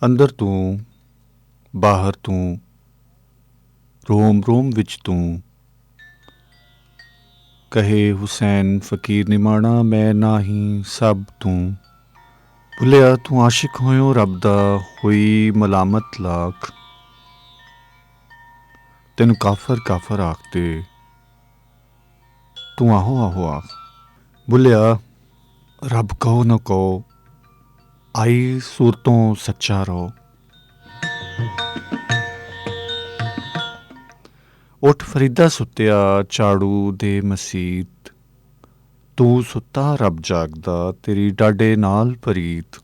अंदर तू बाहर तू रोम रोम विच तू कहे हुसैन फकीर निमाणा मैं ना ही सब तू भुलिया तू आशिक होयो रब दा हुई मलामत लाख तेन काफर काफर आखते तू आहो आहो आख भुलिया रब कहो न कहो आई सूरतों सच्चा रहो उठ फरीदा सुत्तिया झाड़ू दे मसीत तू सुत्ता रब जागदा तेरी डाडे नाल परीत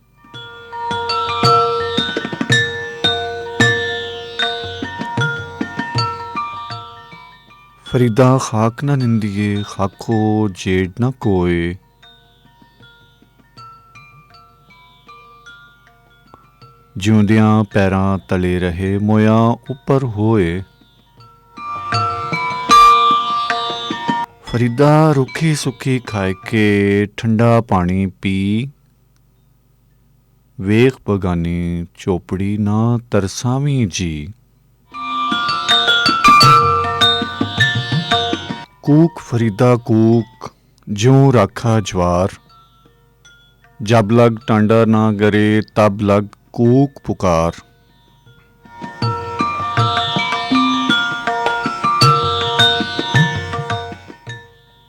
फरीदा खाक ना निंदिए खाको जेड़ ना कोए जिउंदियां पैरां तले रहे मोया उपर होए फरीदा रुखी सुखी खाए के ठंडा पानी पी वेख बगानी चोपड़ी ना तरसावी जी कूक फरीदा कूक ज्यों राखा ज्वार जब लग टांडा ना गरे तब लग कूक पुकार